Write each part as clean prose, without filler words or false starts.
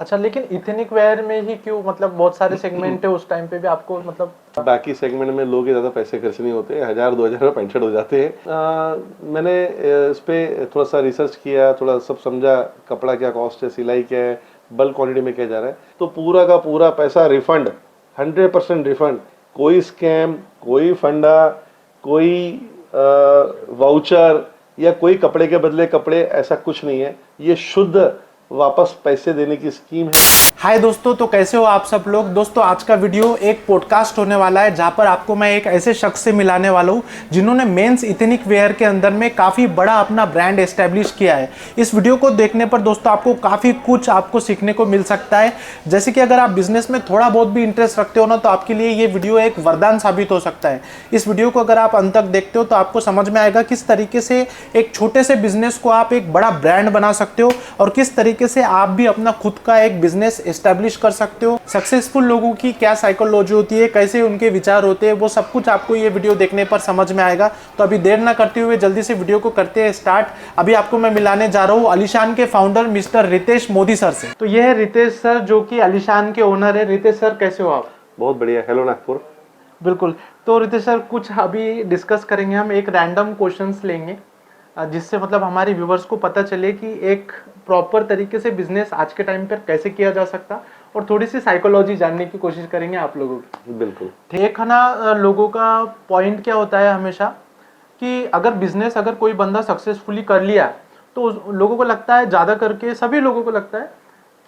अच्छा, लेकिन ethnic where में ही क्यों, मतलब बहुत सारे सेगमेंट है उस टाइम पे भी आपको, मतलब बाकी सेगमेंट में लोग ज़्यादा पैसे खर्च नहीं होते, 1000-2000 में पैंट शर्ट हो जाते हैं। मैंने इस पे थोड़ा सा रिसर्च किया, थोड़ा सब समझा, कपड़ा क्या कॉस्ट है, सिलाई क्या है, बल्क क्वांटिटी में क्या जा रहा है, तो पूरा का पूरा पैसा रिफंड, 100% रिफंड। कोई स्कैम, कोई फंडा, कोई वाउचर या कोई कपड़े के बदले कपड़े, ऐसा कुछ नहीं है। ये शुद्ध वापस पैसे देने की स्कीम है। हाय दोस्तों, तो कैसे हो आप सब लोग। दोस्तों आज का वीडियो एक पॉडकास्ट होने वाला है जहां पर आपको मैं एक ऐसे शख्स से मिलाने वाला हूं जिन्होंने मेंस इथेनिक वेयर के अंदर में काफ़ी बड़ा अपना ब्रांड एस्टेब्लिश किया है। इस वीडियो को देखने पर दोस्तों आपको काफ़ी कुछ आपको सीखने को मिल सकता है। जैसे कि अगर आप बिजनेस में थोड़ा बहुत भी इंटरेस्ट रखते हो ना, तो आपके लिए ये वीडियो एक वरदान साबित हो सकता है। इस वीडियो को अगर आप अंत तक देखते हो तो आपको समझ में आएगा किस तरीके से एक छोटे से बिजनेस को आप एक बड़ा ब्रांड बना सकते हो और किस तरीके से आप भी अपना खुद का एक बिजनेस एस्टेब्लिश कर सकते हो। सक्सेसफुल लोगों की क्या साइकोलॉजी होती है, कैसे उनके विचार होते हैं, वो सब कुछ आपको ये वीडियो देखने पर समझ में आएगा। तो अभी देर ना करते हुए जल्दी से वीडियो को करते हैं स्टार्ट। अभी आपको मैं मिलाने जा रहा हूँ अलीशान के founder mister Ritesh Modi sir से। तो ये है रितेश सर जो कि अलीशान के ओनर है। रितेश सर कैसे हो आप? बहुत बढ़िया। हेलो नागपुर। बिल्कुल। तो रितेश सर कुछ अभी डिस्कस करेंगे, हम एक रैंडम क्वेश्चंस लेंगे जिससे मतलब हमारे व्यूवर्स को पता चले कि एक प्रॉपर तरीके से बिजनेस आज के टाइम पर कैसे किया जा सकता, और थोड़ी सी साइकोलॉजी जानने की कोशिश करेंगे आप लोगों की। बिल्कुल। एक है ना, लोगों का पॉइंट क्या होता है हमेशा कि अगर बिजनेस अगर कोई बंदा सक्सेसफुली कर लिया तो लोगों को लगता है, ज़्यादा करके सभी लोगों को लगता है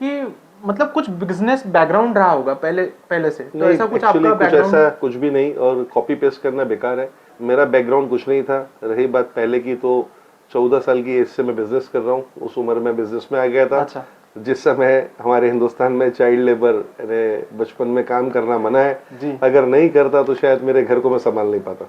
कि मतलब कुछ बिजनेस बैकग्राउंड रहा होगा पहले से। तो ऐसा कुछ एक्चुअली आपका कुछ बैकग्राउंड? ऐसा कुछ भी नहीं, और कॉपी पेस्ट करना बेकार है। मेरा बैकग्राउंड कुछ नहीं था। रही बात पहले की, तो 14 साल की एज से मैं बिजनेस कर रहा हूँ। उस उम्र में बिजनेस में आ गया था। अच्छा। जिस समय हमारे हिंदुस्तान में चाइल्ड लेबर, बचपन में काम करना मना है। जी। अगर नहीं करता तो शायद मेरे घर को मैं संभाल नहीं पाता।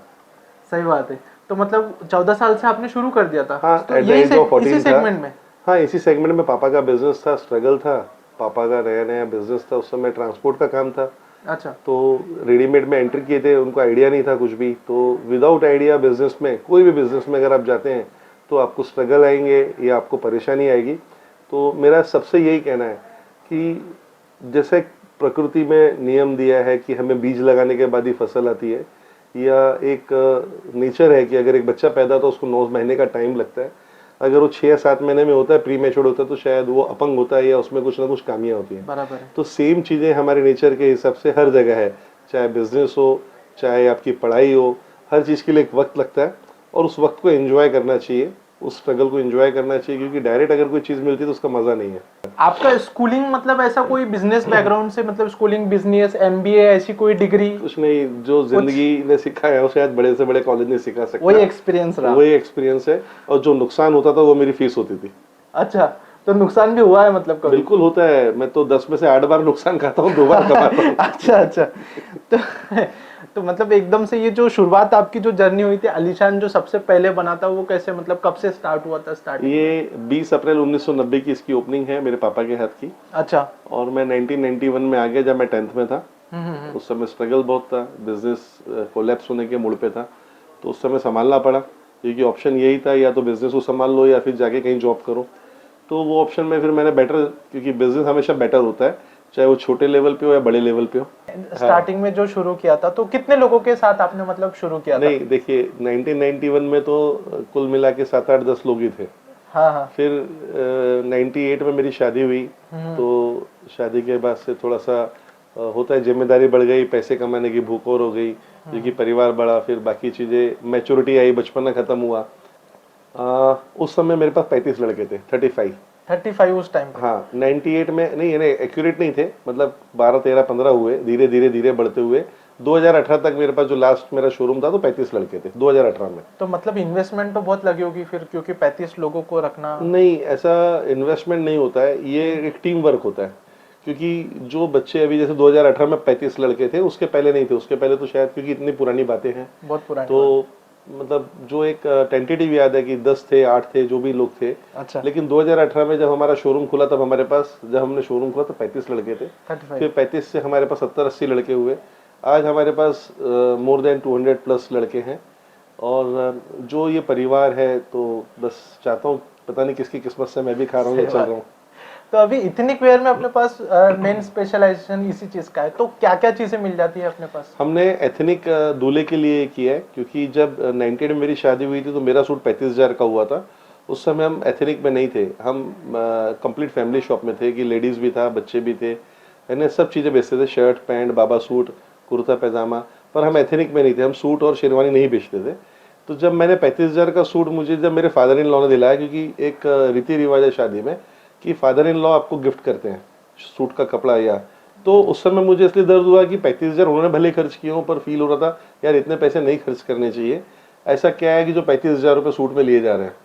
सही बात है। तो मतलब 14 साल से आपने शुरू कर दिया था? हाँ, तो एट द एज ऑफ इसी 14 था। सेगमेंट में? हाँ, इसी सेगमेंट में पापा का बिजनेस था, स्ट्रगल था। पापा का नया नया बिजनेस था, उस समय ट्रांसपोर्ट का काम था। अच्छा। तो रेडीमेड में एंट्री किए थे, उनको आइडिया नहीं था कुछ भी। तो विदाउट आइडिया बिजनेस में, कोई भी बिजनेस में अगर आप जाते हैं तो आपको स्ट्रगल आएंगे या आपको परेशानी आएगी। तो मेरा सबसे यही कहना है कि जैसे प्रकृति में नियम दिया है कि हमें बीज लगाने के बाद ही फसल आती है, या एक नेचर है कि अगर एक बच्चा पैदा तो उसको 9 महीने का टाइम लगता है। अगर वो 6 या 7 महीने में होता है, प्री मैच्योर्ड होता है, तो शायद वो अपंग होता है या उसमें कुछ ना कुछ खामियां होती हैं। बराबर है। तो सेम चीज़ें हमारे नेचर के हिसाब से हर जगह है। चाहे बिजनेस हो, चाहे आपकी पढ़ाई हो, हर चीज़ के लिए एक वक्त लगता है, और उस वक्त को एंजॉय करना चाहिए, उस स्ट्रगल को एंजॉय करना चाहिए। क्योंकि डायरेक्ट अगर कोई चीज़ मिलती है तो उसका मज़ा नहीं है। आपका स्कूलिंग मतलब ऐसा कोई बिजनेस बैकग्राउंड से, मतलब स्कूलिंग बिजनेस एमबीए ऐसी कोई डिग्री? कुछ नहीं, जो जिंदगी ने सिखाया है वो शायद बड़े से बड़े कॉलेज नहीं सिखा सकता। वही एक्सपीरियंस रहा? वही एक्सपीरियंस है। और जो नुकसान होता था वो मेरी फीस होती थी। अच्छा, तो नुकसान भी हुआ है मतलब कभी? बिल्कुल होता है। मैं तो 10 में से 8 बार नुकसान खाता हूँ, 2 बार कमाता हूँ। अच्छा अच्छा। तो तो मतलब एकदम से ये जो शुरुआत आपकी जो जर्नी हुई थी, अलीशान जो सबसे पहले बना था, वो कैसे, मतलब कब से स्टार्ट हुआ था स्टार्टिंग? ये 20 अप्रैल 1990 की इसकी ओपनिंग है, मेरे पापा के हाथ की। अच्छा। और मैं 1991 में आ गया, जब मैं 10th में था। उस समय स्ट्रगल बहुत था, बिजनेस कोलैप्स होने के मोड़ पे था। तो उस समय संभालना पड़ा, क्योंकि ऑप्शन यही था, या तो बिजनेस को संभाल लो या फिर जाके कहीं जॉब करो। तो वो ऑप्शन में फिर मैंने बेटर, क्योंकि बिजनेस हमेशा बेटर होता है, चाहे वो छोटे लेवल पे हो या बड़े लेवल पे हो। स्टार्टिंग में जो शुरू किया था तो कितने लोगों के साथ आपने मतलब शुरू किया था? नहीं, देखिए 1991 में तो कुल मिला के 7-8-10 लोग ही थे। हाँ हाँ। फिर 98 में मेरी शादी हुई। तो शादी के बाद से थोड़ा सा होता है, जिम्मेदारी बढ़ गई, पैसे कमाने की भूख और हो गई, क्योंकि परिवार बढ़ा, फिर बाकी चीज़ें, मैच्योरिटी आई, बचपना खत्म हुआ। उस समय मेरे पास 35 लड़के थे, 35 उस टाइम पे? हाँ, 98 में नहीं, यानी एक्यूरेट नहीं थे, मतलब 12, 13, 15 हुए, धीरे धीरे धीरे बढ़ते हुए 2018 तक मेरे पास जो लास्ट मेरा शोरूम था तो 35 लड़के थे 2018 में। तो मतलब इन्वेस्टमेंट तो बहुत लगी होगी फिर, क्योंकि 35 लोगों को रखना। नहीं, ऐसा इन्वेस्टमेंट नहीं होता है, ये एक टीम वर्क होता है। क्योंकि जो बच्चे अभी जैसे 2018 में 35 लड़के थे, उसके पहले नहीं थे। उसके पहले तो शायद, क्योंकि इतनी पुरानी बातें हैं, बहुत पुरानी तो मतलब जो एक टेंटेटिव याद है कि 10 थे, 8 थे, जो भी लोग थे। अच्छा। लेकिन 2018 में जब हमारा शोरूम खुला, तब हमारे पास, जब हमने शोरूम खुला तो 35 लड़के थे। 35। फिर 35 से हमारे पास 70-80 लड़के हुए। आज हमारे पास मोर देन 200 प्लस लड़के हैं। और जो ये परिवार है, तो बस चाहता हूँ, पता नहीं किसकी किस्मत से मैं भी खा रहा हूँ या चल रहा हूँ। तो अभी इथनिक वेयर में अपने पास मेन स्पेशलाइजेशन इसी चीज का है, तो क्या क्या चीजें मिल जाती है अपने पास? हमने एथनिक दूल्हे के लिए किया है, क्योंकि जब 98 में मेरी शादी हुई थी तो मेरा सूट 35,000 का हुआ था। उस समय हम एथनिक में नहीं थे, हम कंप्लीट फैमिली शॉप में थे कि लेडीज़ भी था, बच्चे भी थे, यानी सब चीज़ें बेचते थे, शर्ट पैंट, बाबा सूट, कुर्ता पैजामा। पर हम एथनिक में नहीं थे, हम सूट और शेरवानी नहीं बेचते थे। तो जब मैंने 35,000 का सूट मुझे जब मेरे फादर इन लॉ ने दिलाया, क्योंकि एक रीति रिवाज है शादी में कि फादर इन लॉ आपको गिफ्ट करते हैं सूट का कपड़ा, या तो उस समय मुझे इसलिए दर्द हुआ कि 35,000 उन्होंने भले खर्च किए हों, पर फील हो रहा था यार इतने पैसे नहीं खर्च करने चाहिए। ऐसा क्या है कि जो 35,000 रुपये सूट में लिए जा रहे हैं,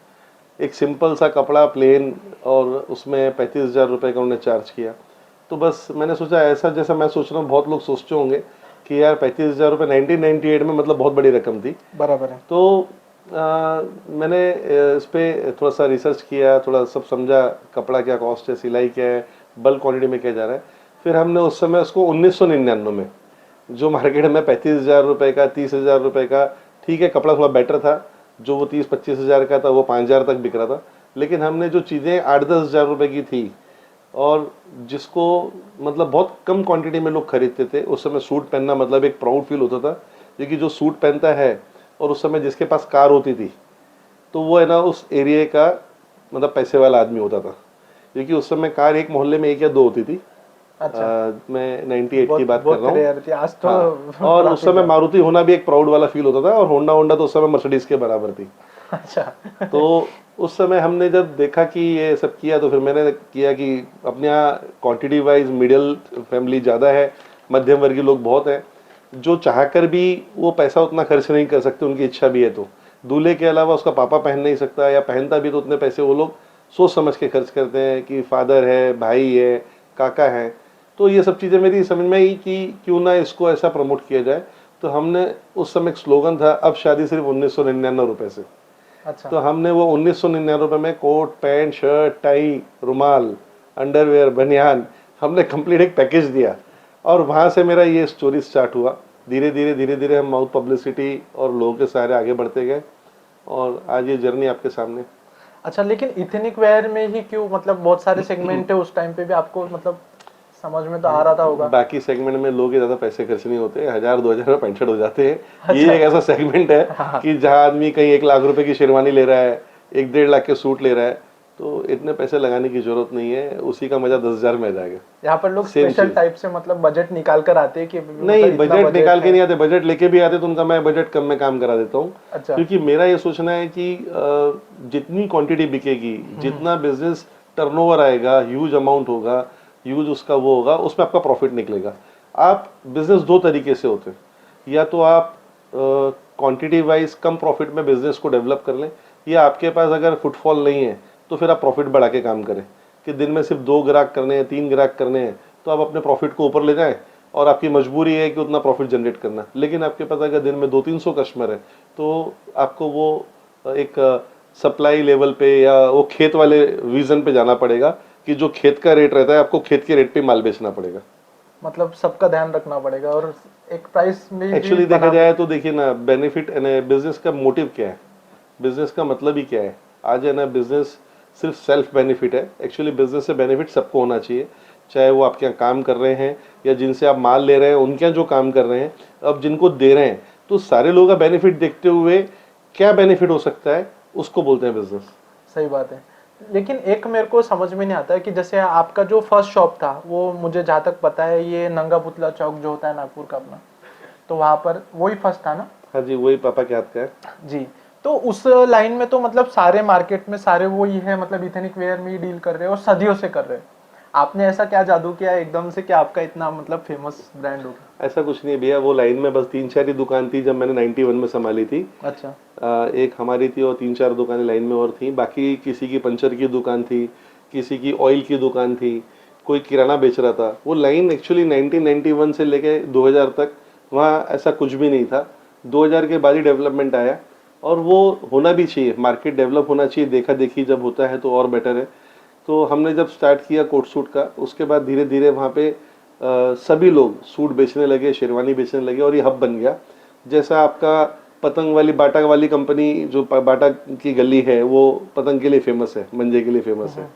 एक सिंपल सा कपड़ा प्लेन, और उसमें 35,000 रुपये का उन्होंने चार्ज किया। तो बस मैंने सोचा ऐसा, जैसा मैं सोच रहा हूँ बहुत लोग सोचते होंगे कि यार 35,000 रुपये 1998 में मतलब बहुत बड़ी रकम थी। बराबर है। तो मैंने इस पर थोड़ा सा रिसर्च किया, थोड़ा सब समझा, कपड़ा क्या कॉस्ट है, सिलाई क्या है, बल्क क्वान्टिटी में क्या जा रहा है। फिर हमने उस समय उसको 1999 में, जो मार्केट में 35,000 रुपये का, 30,000 रुपये का, ठीक है कपड़ा थोड़ा बेटर था, जो वो 30-25 हज़ार का था वो 5,000 तक बिक रहा था। लेकिन हमने जो चीज़ें 8-10 हज़ार रुपये की थी और जिसको मतलब बहुत कम क्वांटिटी में लोग खरीदते थे, उस समय सूट पहनना मतलब एक प्राउड फील होता था, क्योंकि जो सूट पहनता है और उस समय जिसके पास कार होती थी तो वो है ना उस एरिया का मतलब पैसे वाला आदमी होता था, क्योंकि उस समय कार एक मोहल्ले में 1 या 2 होती थी। अच्छा। मैं 98 की बात कर रहा हूँ। आज तो हाँ, और उस समय मारुति होना भी एक प्राउड वाला फील होता था, और होंडा होंडा तो उस समय मर्सिडीज के बराबर थी। अच्छा। तो उस समय हमने जब देखा कि ये सब किया, तो फिर मैंने किया कि अपने यहाँ क्वांटिटी वाइज मिडिल फैमिली ज़्यादा है, मध्यम वर्गीय लोग बहुत हैं, जो चाहकर भी वो पैसा उतना खर्च नहीं कर सकते, उनकी इच्छा भी है। तो दूल्हे के अलावा उसका पापा पहन नहीं सकता, या पहनता भी तो उतने पैसे वो लोग सोच समझ के खर्च करते हैं कि फादर है, भाई है, काका है। तो ये सब चीज़ें मेरी समझ में आई कि क्यों ना इसको ऐसा प्रमोट किया जाए। तो हमने उस समय एक स्लोगन था, अब शादी सिर्फ 1999 रुपये से। अच्छा। तो हमने वो 1999 रुपये में कोट पैंट शर्ट टाई रुमाल अंडरवेयर बनियान, हमने कंप्लीट एक पैकेज दिया, और वहाँ से मेरा ये स्टोरी स्टार्ट हुआ। धीरे धीरे धीरे धीरे हम माउथ पब्लिसिटी और लोगों के सहारे आगे बढ़ते गए, और आज ये जर्नी आपके सामने। अच्छा, लेकिन इथनिक वेयर में ही क्यों, मतलब बहुत सारे सेगमेंट है, उस टाइम पे भी आपको मतलब समझ में तो आ रहा था होगा। बाकी सेगमेंट में लोग ज्यादा पैसे खर्च नहीं होते, 1,000-2,000 में पैंट शर्ट हो जाते हैं। ये एक ऐसा सेगमेंट है कि जहाँ आदमी कहीं 1 लाख रुपए की शेरवानी ले रहा है, 1-1.5 लाख के सूट ले रहा है, तो इतने पैसे लगाने की जरूरत नहीं है, उसी का मजा 10,000 में आ जाएगा। यहाँ पर लोग स्पेशल टाइप से मतलब बजट निकाल कर आते हैं कि नहीं, बजट निकाल के नहीं आते, बजट लेके भी आते, तो उनका मैं बजट कम में काम करा देता हूँ। अच्छा। क्योंकि मेरा ये सोचना है कि जितनी क्वांटिटी बिकेगी, जितना बिजनेस टर्नओवर आएगा, ह्यूज अमाउंट होगा, ह्यूज उसका वो होगा, उसमें आपका प्रॉफिट निकलेगा। आप बिजनेस 2 तरीके से होते हैं, या तो आप क्वांटिटी वाइज कम प्रॉफिट में बिजनेस को डेवलप कर लें, या आपके पास अगर फुटफॉल नहीं है तो फिर आप प्रॉफिट बढ़ा के काम करें, कि दिन में सिर्फ 2 ग्राहक करने हैं, 3 ग्राहक करने हैं, तो आप अपने प्रॉफिट को ऊपर ले जाएं, और आपकी मजबूरी है कि उतना प्रॉफिट जनरेट करना। लेकिन आपके पास अगर दिन में 200-300 कस्टमर है, तो आपको वो एक सप्लाई लेवल पे या वो खेत वाले विजन पे जाना पड़ेगा, कि जो खेत का रेट रहता है आपको खेत के रेट पे माल बेचना पड़ेगा। मतलब सबका ध्यान रखना पड़ेगा, और एक प्राइस में एक्चुअली देखा जाए तो देखिए ना, बेनिफिट बिजनेस का मोटिव क्या है, बिजनेस का मतलब ही क्या है। आज है ना, बिजनेस सिर्फ सेल्फ बेनिफिट है। एक्चुअली बिजनेस से बेनिफिट सबको होना चाहिए, चाहे वो आपके यहाँ काम कर रहे हैं या जिनसे आप माल ले रहे हैं उनके यहाँ जो काम कर रहे हैं, अब जिनको दे रहे हैं, तो सारे लोगों का बेनिफिट देखते हुए क्या बेनिफिट हो सकता है, उसको बोलते हैं बिजनेस। सही बात है। लेकिन एक मेरे को समझ में नहीं आता है कि जैसे आपका जो फर्स्ट शॉप था, वो मुझे जहाँ तक पता है ये नंगा पुतला चौक जो होता है नागपुर का अपना, तो वहाँ पर वही फर्स्ट था ना? हाँ जी, वही पापा के हाथ का है जी। तो उस लाइन में तो मतलब सारे मार्केट में सारे वो ही है, मतलब इथनिक वेयर में ही डील कर रहे हैं और सदियों से कर रहे हैं। आपने ऐसा क्या जादू किया एकदम से कि आपका इतना मतलब फेमस ब्रांड हो गया? ऐसा कुछ नहीं भैया, वो लाइन में बस 3-4 ही दुकान थी जब मैंने 91 में संभाली थी। अच्छा। एक हमारी थी और 3-4 दुकानें लाइन में और थी, बाकी किसी की पंचर की दुकान थी, किसी की ऑयल की दुकान थी, कोई किराना बेच रहा था। वो लाइन एक्चुअली 1991 से लेके 2000 तक वहाँ ऐसा कुछ भी नहीं था। 2000 के बाद ही डेवलपमेंट आया, और वो होना भी चाहिए, मार्केट डेवलप होना चाहिए, देखा देखी जब होता है तो और बेटर है। तो हमने जब स्टार्ट किया कोट सूट का, उसके बाद धीरे धीरे वहाँ पे सभी लोग सूट बेचने लगे, शेरवानी बेचने लगे, और ये हब बन गया। जैसा आपका पतंग वाली बाटा वाली कंपनी जो बाटा की गली है, वो पतंग के लिए फेमस है, मंजे के लिए फेमस है।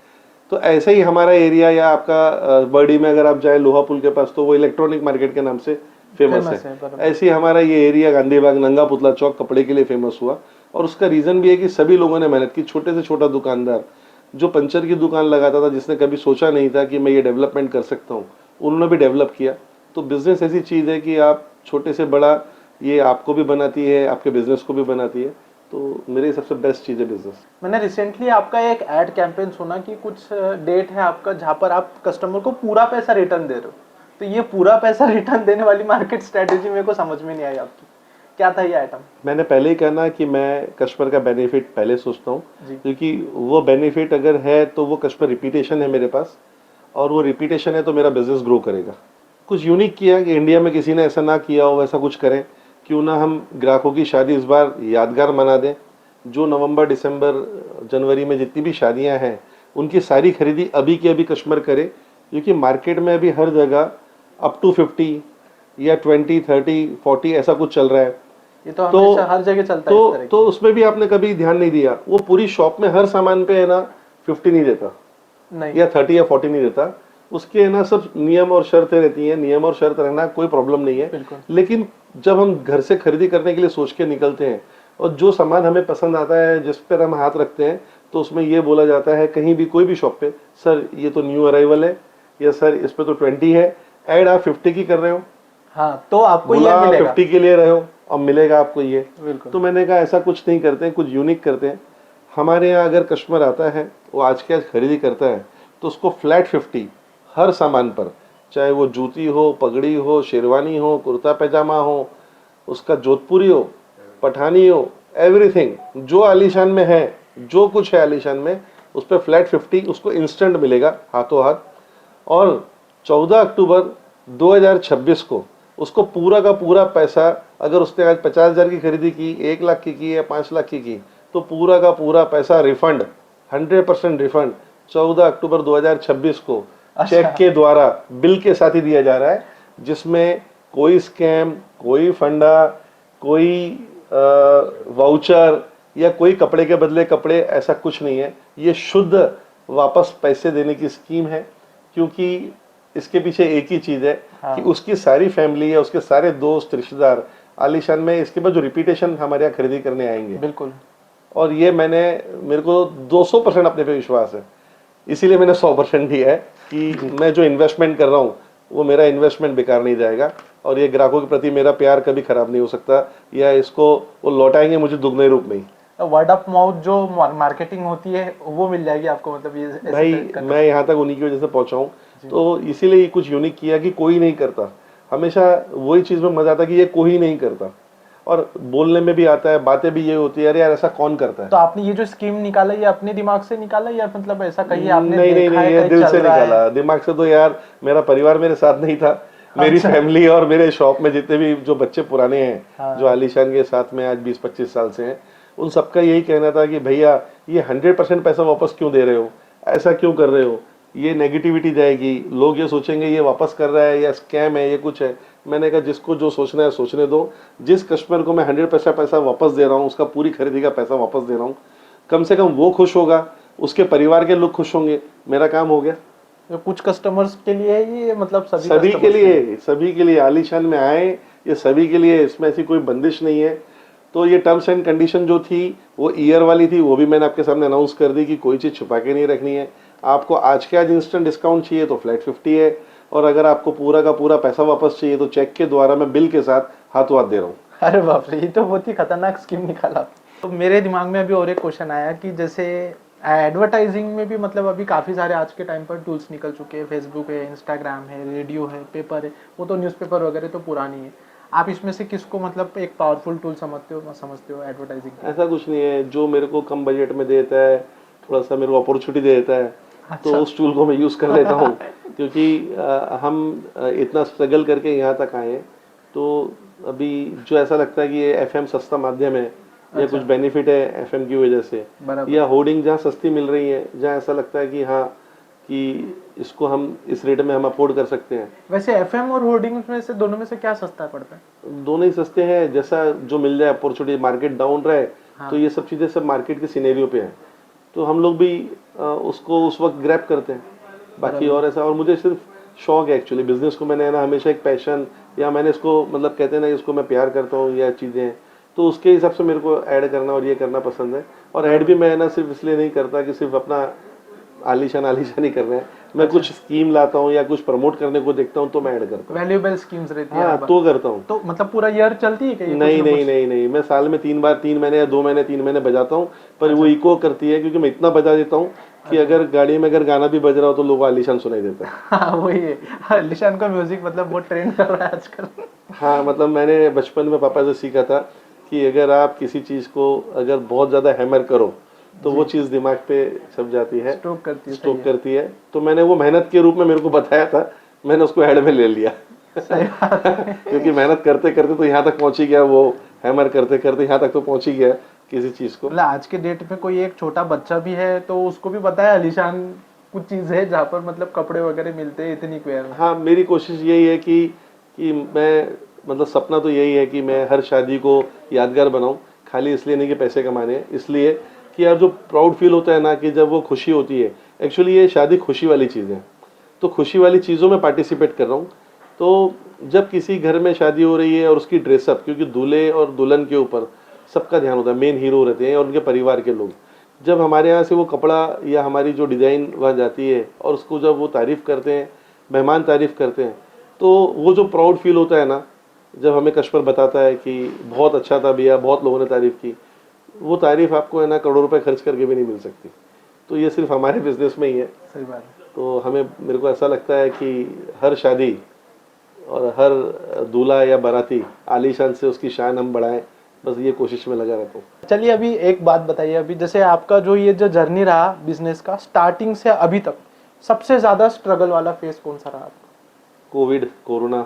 तो ऐसे ही हमारा एरिया, या आपका बर्डी में अगर आप जाए लोहा पुल के पास, तो वो इलेक्ट्रॉनिक मार्केट के नाम से फेमस है। बराबर। ऐसे ही हमारा ये एरिया गांधी बाग, नंगा पुतला चौक कपड़े के लिए फेमस हुआ। और उसका रीजन भी है कि सभी लोगों ने मेहनत की। छोटे से छोटा दुकानदार जो पंचर की दुकान लगाता था, जिसने कभी सोचा नहीं था कि मैं ये डेवलपमेंट कर सकता हूँ, उन्होंने भी डेवलप किया। तो बिजनेस ऐसी चीज़ है कि आप छोटे से बड़ा, ये आपको भी बनाती है, आपके बिजनेस को भी बनाती है। तो मेरे हिसाब से बेस्ट चीज़ है बिजनेस। मैंने रिसेंटली आपका एक एड कैंपेन सुना कि कुछ डेट है आपका जहाँ पर आप कस्टमर को पूरा पैसा रिटर्न दे रहे हो। तो ये पूरा पैसा रिटर्न देने वाली मार्केट स्ट्रेटेजी मेरे को समझ में नहीं आई आपकी, क्या था ये आइटम? मैंने पहले ही कहना कि मैं कस्टमर का बेनिफिट पहले सोचता हूँ, क्योंकि वो बेनिफिट अगर है तो वो कस्टमर रिपीटेशन है मेरे पास, और वो रिपीटेशन है तो मेरा बिजनेस ग्रो करेगा। कुछ यूनिक किया कि इंडिया में किसी ने ऐसा ना किया हो, वैसा कुछ करें। क्यों ना हम ग्राहकों की शादी इस बार यादगार बना दें। जो नवंबर, दिसंबर, जनवरी में जितनी भी शादियां हैं, उनकी सारी खरीदी अभी के अभी कस्टमर करे, क्योंकि मार्केट में अभी हर जगह अप टू 50 या 20, 30, 40 ऐसा कुछ चल रहा है। ये तो हमेशा हर जगह चलता है इस तरह तो उसमें भी आपने कभी ध्यान नहीं दिया, वो पूरी शॉप में हर सामान पे है ना 50 नहीं देता, नहीं, या 30 या 40 नहीं देता। उसके है ना सब नियम और शर्तें रहती हैं। नियम और शर्त रहना कोई प्रॉब्लम नहीं है, लेकिन जब हम घर से खरीदी करने के लिए सोच के निकलते हैं, और जो सामान हमें पसंद आता है, जिस पर हम हाथ रखते हैं, तो उसमें ये बोला जाता है कहीं भी, कोई भी शॉप पे, सर ये तो न्यू अराइवल है, या सर इस पे तो 20 है, ऐड आप 50 की कर रहे हो। हाँ, तो आपको ये बोला मिलेगा 50 के लिए रहे हो, अब मिलेगा आपको ये। बिल्कुल। तो मैंने कहा ऐसा कुछ नहीं करते हैं, कुछ यूनिक करते हैं। हमारे यहाँ अगर कस्टमर आता है, वो आज के आज खरीदी करता है, तो उसको फ्लैट 50 हर सामान पर, चाहे वो जूती हो, पगड़ी हो, शेरवानी हो, कुर्ता पैजामा हो, उसका जोधपुरी हो, पठानी हो, एवरीथिंग जो आलीशान में है, जो कुछ है आलीशान में, उस पर फ्लैट 50 उसको इंस्टेंट मिलेगा हाथों हाथ। और 14 अक्टूबर 2026 को उसको पूरा का पूरा पैसा, अगर उसने आज 50,000 की खरीदी की, 1 लाख की या 5 लाख की, तो पूरा का पूरा पैसा रिफंड, 100% रिफंड 14 अक्टूबर 2026 को चेक के द्वारा बिल के साथ ही दिया जा रहा है, जिसमें कोई स्कैम, कोई फंडा, कोई वाउचर, या कोई कपड़े के बदले कपड़े, ऐसा कुछ नहीं है। ये शुद्ध वापस पैसे देने की स्कीम है, क्योंकि इसके पीछे एक ही चीज है कि उसकी सारी फैमिली है, उसके सारे दोस्त रिश्तेदार आलीशान में इसके बाद जो रिपीटेशन हमारे यहाँ खरीदी करने आएंगे। बिल्कुल। और ये मेरे को 200% अपने पे विश्वास है, इसीलिए मैंने 100% दिया है कि मैं जो इन्वेस्टमेंट कर रहा हूँ, वो मेरा इन्वेस्टमेंट बेकार नहीं जाएगा, और ये ग्राहकों के प्रति मेरा प्यार कभी खराब नहीं हो सकता, या इसको वो लौटाएंगे मुझे दुगने रूप में। वर्ड ऑफ माउथ जो मार्केटिंग होती है वो मिल जाएगी आपको, मतलब ये ऐसे भाई मैं यहाँ तक उन्हीं की वजह से पहुंचा हूँ, तो इसीलिए कुछ यूनिक किया कि कोई नहीं करता। हमेशा वही चीज में मजा आता कि ये कोई नहीं करता, और बोलने में भी आता है, बातें भी ये होती है, अरे यार ऐसा कौन करता है। तो आपने ये जो स्कीम निकाला, ये अपने दिमाग से निकाला या मतलब ऐसा कहीं आपने नहीं, देखा है, ये कहीं दिल चल से रहा है? निकाला। दिमाग से तो यार मेरा परिवार मेरे साथ नहीं था, मेरी फैमिली और मेरे शॉप में जितने भी जो बच्चे पुराने हैं, जो आलीशान के साथ में आज 20-25 साल से हैं, उन सबका यही कहना था कि भैया ये 100% पैसा वापस क्यों दे रहे हो, ऐसा क्यों कर रहे हो, ये नेगेटिविटी जाएगी, लोग ये सोचेंगे ये वापस कर रहा है या स्कैम है, ये कुछ है। मैंने कहा जिसको जो सोचना है सोचने दो। जिस कस्टमर को मैं 100% पैसा वापस दे रहा हूँ, उसका पूरी खरीदी का पैसा वापस दे रहा हूँ, कम से कम वो खुश होगा, उसके परिवार के लोग खुश होंगे, मेरा काम हो गया। तो कुछ कस्टमर्स के लिए ये मतलब सभी के लिए आलीशान में आए, ये सभी के लिए, इसमें ऐसी कोई बंदिश नहीं है। तो ये टर्म्स एंड कंडीशन जो थी वो ईयर वाली थी, वो भी मैंने आपके सामने अनाउंस कर दी कि कोई चीज़ छुपा के नहीं रखनी है। आपको आज के आज इंस्टेंट डिस्काउंट चाहिए तो फ्लैट 50 है, और अगर आपको पूरा का पूरा पैसा वापस चाहिए तो चेक के द्वारा मैं बिल के साथ हाथों हाथ दे रहा हूँ। अरे बाप रे, ये तो बहुत ही खतरनाक स्कीम निकाला। तो मेरे दिमाग में अभी और एक क्वेश्चन आया कि जैसे एडवर्टाइजिंग में भी मतलब अभी काफ़ी सारे आज के टाइम पर टूल्स निकल चुके हैं, फेसबुक है, इंस्टाग्राम है, रेडियो है, पेपर है, वो तो न्यूज़पेपर वगैरह तो पुरानी है। आप इसमें से किसको मतलब एक पावरफुल टूल समझते हो एडवर्टाइजिंग? ऐसा कुछ नहीं है, जो मेरे को कम बजट में देता है, थोड़ा सा मेरे को अपॉर्चुनिटी दे देता है, तो उस टूल को मैं यूज़ कर लेता हूँ। क्योंकि हम इतना स्ट्रगल करके यहाँ तक आए, तो अभी जो ऐसा लगता है कि ये एफएम सस्ता माध्यम है, या कुछ बेनिफिट है एफएम की वजह से, या होर्डिंग जहाँ सस्ती मिल रही है, जहाँ ऐसा लगता है कि हाँ कि इसको हम इस रेट में हम अफोर्ड कर सकते हैं। वैसे एफएम और होर्डिंग में से दोनों में से क्या सस्ता पड़ता है? दोनों ही सस्ते हैं, जैसा जो मिल जाए अपॉर्चुनिटी, मार्केट डाउन रहे तो ये सब चीज़ें सब मार्केट के सिनेरियो पे है। तो हम लोग भी उसको उस वक्त ग्रैब करते हैं। बाकी और ऐसा, और मुझे सिर्फ शौक है एक्चुअली, बिजनेस को मैंने ना हमेशा एक पैशन, या मैंने इसको मतलब कहते हैं ना इसको मैं प्यार करता हूँ या चीज़ें, तो उसके हिसाब से मेरे को ऐड करना और ये करना पसंद है। और ऐड भी मैं ना सिर्फ इसलिए नहीं करता कि सिर्फ अपना आलीशान ही कर रहे हैं, मैं कुछ स्कीम लाता हूँ या कुछ प्रमोट करने को देखता हूँ तो मैं ऐड करता हूँ। वैल्यूएबल स्कीम्स रहती है। हाँ तो करता हूँ। तो मतलब पूरा ईयर चलती है क्या ये? नहीं कुछ ना नहीं कुछ? नहीं नहीं, मैं साल में 3 बार, 3 महीने या 2 महीने 3 महीने बजाता हूँ, पर वो इको करती है क्योंकि मैं इतना बजा देता हूँ कि अगर गाड़ी में अगर गाना भी बज रहा हो तो लोगों को आलीशान सुनाई देता है। हाँ वही है, आलीशान का म्यूजिक मतलब बहुत ट्रेंड कर रहा है आजकल। हाँ मतलब मैंने बचपन में पापा से सीखा था कि अगर आप किसी चीज़ को अगर बहुत ज़्यादा हैमर करो तो वो चीज़ दिमाग पे छप जाती है, स्ट्रोक करती है। स्टोक करती है। तो मैंने वो मेहनत के रूप में मेरे को बताया था, मैंने उसको ऐड में ले लिया। सही बात है। क्योंकि मेहनत करते करते तो यहाँ तक पहुंच ही गया, वो हैमर करते करते यहाँ तक तो पहुंच ही गया किसी चीज़ को। मतलब आज के डेट में कोई एक छोटा बच्चा भी है तो उसको भी पता है आलीशान कुछ चीज है जहाँ पर मतलब कपड़े वगैरह मिलते हैं इतनी वेयर में। हाँ मेरी कोशिश यही है कि मैं मतलब सपना तो यही है कि मैं हर शादी को यादगार बनाऊं, खाली इसलिए नहीं कि पैसे कमाने हैं, इसलिए कि यार जो प्राउड फील होता है ना कि जब वो खुशी होती है। एक्चुअली ये शादी खुशी वाली चीज़ है, तो खुशी वाली चीज़ों में पार्टिसिपेट कर रहा हूँ। तो जब किसी घर में शादी हो रही है और उसकी ड्रेसअप, क्योंकि दूल्हे और दुल्हन के ऊपर सबका ध्यान होता है, मेन हीरो रहते हैं और उनके परिवार के लोग, जब हमारे यहाँ से वो कपड़ा या हमारी जो डिज़ाइन वहाँ जाती है और उसको जब वो तारीफ़ करते हैं, मेहमान तारीफ़ करते हैं, तो वो जो प्राउड फील होता है ना, जब हमें कस्टमर बताता है कि बहुत अच्छा था भैया, बहुत लोगों ने तारीफ़ की, वो तारीफ़ आपको है ना करोड़ों रुपए खर्च करके भी नहीं मिल सकती। तो ये सिर्फ हमारे बिजनेस में ही है। सही बात है। तो मेरे को ऐसा लगता है कि हर शादी और हर दूल्हा या बाराती आलीशान से उसकी शान हम बढ़ाएं, बस ये कोशिश में लगा रहता हूँ। चलिए अभी एक बात बताइए, अभी जैसे आपका जो ये जो जर्नी रहा बिजनेस का स्टार्टिंग से अभी तक, सबसे ज्यादा स्ट्रगल वाला फेज कौन सा रहा आपका? कोविड, कोरोना,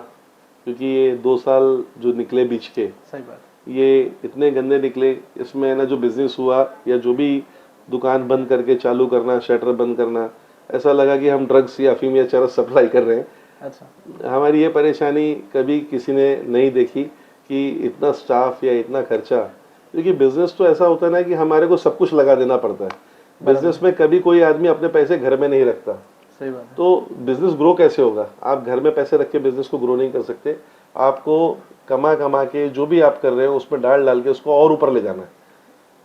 क्योंकि ये 2 साल जो निकले बीच के, सही बात। ये इतने गंदे निकले। इसमें ना जो बिजनेस हुआ या जो भी दुकान बंद करके चालू करना, शटर बंद करना, ऐसा लगा कि हम ड्रग्स या अफीम या चरस सप्लाई कर रहे हैं। अच्छा। हमारी ये परेशानी कभी किसी ने नहीं देखी कि इतना स्टाफ या इतना खर्चा, क्योंकि बिजनेस तो ऐसा होता है ना कि हमारे को सब कुछ लगा देना पड़ता है। बिजनेस में कभी कोई आदमी अपने पैसे घर में नहीं रखता। सही बात है। तो बिजनेस ग्रो कैसे होगा? आप घर में पैसे रख के बिजनेस को ग्रो नहीं कर सकते। आपको कमा कमा के जो भी आप कर रहे हो उसमें डाल डाल के उसको और ऊपर ले जाना है।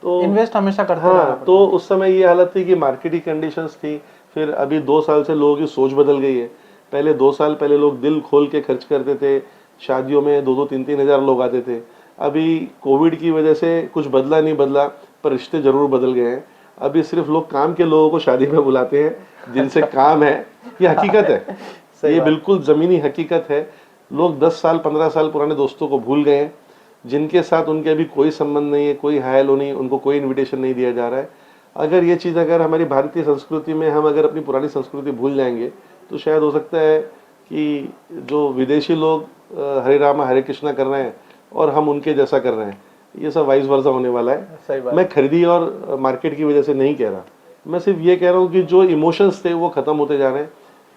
तो इन्वेस्ट हमेशा करते रहना हाँ, पड़ता तो उस समय ये हालत थी कि मार्केट की कंडीशंस थी। फिर अभी 2 साल से लोगों की सोच बदल गई है। पहले 2 साल पहले लोग दिल खोल के खर्च करते थे, शादियों में 2-2 3-3 हज़ार लोग आते थे। अभी कोविड की वजह से कुछ बदला नहीं बदला, पर रिश्ते जरूर बदल गए हैं। अभी सिर्फ लोग काम के लोगों को शादी में बुलाते हैं जिनसे काम है। ये हकीकत है, ये बिल्कुल ज़मीनी हकीकत है। लोग 10 साल 15 साल पुराने दोस्तों को भूल गए हैं, जिनके साथ उनके अभी कोई संबंध नहीं है, कोई हाय हेलो नहीं, उनको कोई इनविटेशन नहीं दिया जा रहा है। अगर ये चीज़ अगर हमारी भारतीय संस्कृति में हम अगर अपनी पुरानी संस्कृति भूल जाएंगे तो शायद हो सकता है कि जो विदेशी लोग हरे राम हरे कृष्णा कर रहे हैं और हम उनके जैसा कर रहे हैं, ये सब वाइस वर्सा होने वाला है। सही बात। मैं खरीदी और मार्केट की वजह से नहीं कह रहा, मैं सिर्फ ये कह रहा हूँ कि जो इमोशंस थे वो ख़त्म होते जा रहे हैं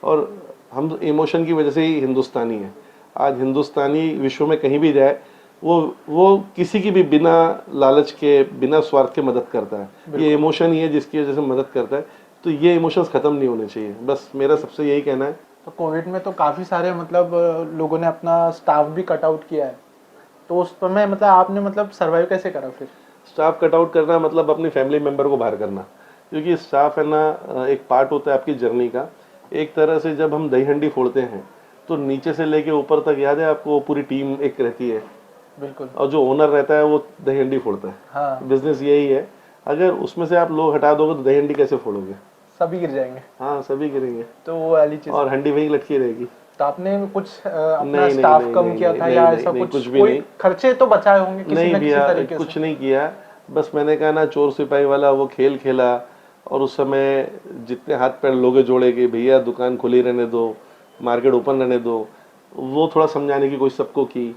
और हम इमोशन की वजह से ही हिंदुस्तानी है। आज हिंदुस्तानी विश्व में कहीं भी जाए वो किसी की भी बिना लालच के, बिना स्वार्थ के मदद करता है। ये इमोशन ही है जिसकी वजह से मदद करता है। तो ये इमोशंस ख़त्म नहीं होने चाहिए, बस मेरा सबसे यही कहना है। तो कोविड में तो काफ़ी सारे मतलब लोगों ने अपना स्टाफ भी कट आउट किया है, तो उस समय मतलब आपने मतलब सर्वाइव कैसे करा फिर? स्टाफ कट आउट करना मतलब अपनी फैमिली मेम्बर को बाहर करना, क्योंकि स्टाफ है ना एक पार्ट होता है आपकी जर्नी का। एक तरह से जब हम दही हंडी फोड़ते हैं तो नीचे से लेके ऊपर तक, याद है आपको, पूरी टीम एक रहती है। बिल्कुल। और जो ओनर रहता है वो दही हंडी फोड़ता है। हाँ। बिजनेस यही है, अगर उसमें से आप लोग हटा दोगे तो दही हंडी कैसे फोड़ोगे? सभी गिर जाएंगे। हाँ सभी गिरेंगे, तो वो वाली चीज़। और हंडी वहीं लटकी रहेगी। तो आपने कुछ अपना नहीं, स्टाफ नहीं, कम नहीं, किया नहीं, था नहीं, या नहीं, ऐसा नहीं, कुछ? कुछ भी कोई नहीं। खर्चे तो बचाए होंगे किसी नहीं न किसी भैया, तरीके कुछ से। नहीं किया। बस मैंने कहा ना, चोर सिपाही वाला वो खेल खेला, और उस समय जितने हाथ पैर लोगे जोड़े कि भैया दुकान खुली रहने दो, मार्केट ओपन रहने दो, वो थोड़ा समझाने की कोशिश सबको की।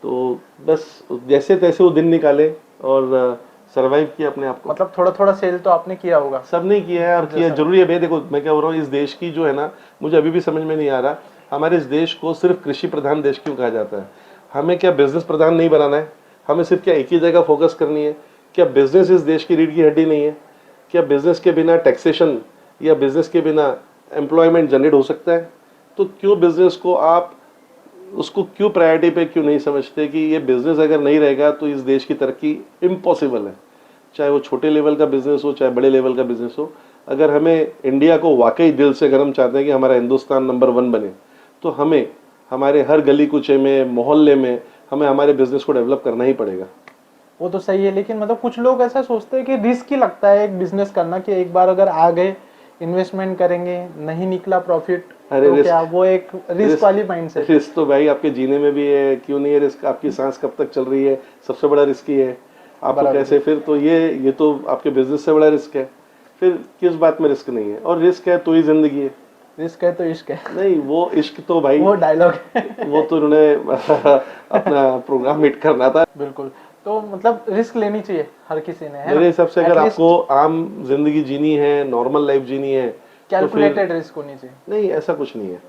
तो बस जैसे तैसे वो दिन निकाले और सरवाइव किया अपने आप को। मतलब थोड़ा थोड़ा सेल तो आपने किया होगा? सब नहीं किया है, और किया जरूरी है भाई। देखो मैं क्या बोल रहा हूँ, इस देश की जो है ना, मुझे अभी भी समझ में नहीं आ रहा, हमारे इस देश को सिर्फ कृषि प्रधान देश क्यों कहा जाता है? हमें क्या बिजनेस प्रधान नहीं बनाना है? हमें सिर्फ क्या एक ही जगह फोकस करनी है? क्या बिजनेस इस देश की रीढ़ की हड्डी नहीं है? क्या बिजनेस के बिना टैक्सेशन या बिजनेस के बिना एम्प्लॉयमेंट जनरेट हो सकता है? तो क्यों बिजनेस को आप उसको क्यों प्रायोरिटी पे क्यों नहीं समझते कि ये बिजनेस अगर नहीं रहेगा तो इस देश की तरक्की इम्पॉसिबल है। चाहे वो छोटे लेवल का बिजनेस हो चाहे बड़े लेवल का बिजनेस हो, अगर हमें इंडिया को वाकई दिल से अगर हम चाहते हैं कि हमारा हिंदुस्तान नंबर 1 बने, तो हमें हमारे हर गली कुचे में, मोहल्ले में हमें हमारे बिजनेस को डेवलप करना ही पड़ेगा। वो तो सही है, लेकिन मतलब कुछ लोग ऐसा सोचते हैं कि रिस्क ही लगता है एक बिजनेस करना, कि एक बार अगर आ गए इन्वेस्टमेंट करेंगे नहीं निकला प्रॉफिट, अरे तो रिस्क, क्या वो एक रिस्क वाली माइंडसेट। रिस्क तो भाई आपके जीने में भी है, क्यों नहीं है रिस्क? आपकी सांस कब तक चल रही है, सबसे बड़ा रिस्क ही है। आपको बराबर। कैसे फिर तो ये तो आपके बिजनेस से बड़ा रिस्क है, फिर किस बात में रिस्क नहीं है? और रिस्क है तो ही जिंदगी है। रिस्क है तो इश्क है, नहीं वो इश्क तो भाई वो डायलॉग है। वो तो उन्होंने अपना प्रोग्राम हिट करना था। बिल्कुल, तो मतलब रिस्क लेनी चाहिए हर किसी ने, है मेरे ना? हिसाब से अगर आपको आम जिंदगी जीनी है, नॉर्मल लाइफ जीनी है, तो फिर कैलकुलेटेड रिस्क होनी चाहिए। नहीं, ऐसा कुछ नहीं है।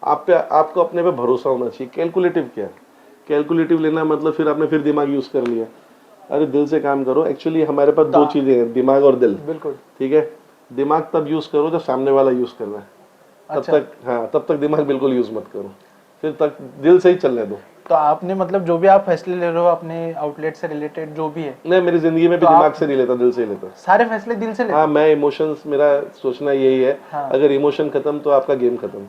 आप पे आपको अपने पे भरोसा होना चाहिए। कैलकुलेटिव क्या है? कैलकुलेटिव लेना मतलब फिर आपने फिर दिमाग यूज कर लिया। अरे दिल से काम करो। एक्चुअली हमारे पास दो चीजें हैं, दिमाग और दिल। बिल्कुल। ठीक है, दिमाग तब यूज करो जब सामने वाला यूज कर रहा है, तब अच्छा। तक हाँ, तब तक दिमाग बिल्कुल यूज मत करो, फिर तक दिल से ही चलने दो। तो आपने मतलब जो भी आप फैसले ले रहे हो अपने आउटलेट से रिलेटेड जो भी है, नहीं, मेरी जिंदगी में भी तो दिमाग से नहीं लेता, दिल से ही लेता। सारे फैसले दिल से लेते हाँ, हो? मैं इमोशंस, मेरा सोचना यही है। हाँ। अगर इमोशन खत्म तो आपका गेम खत्म।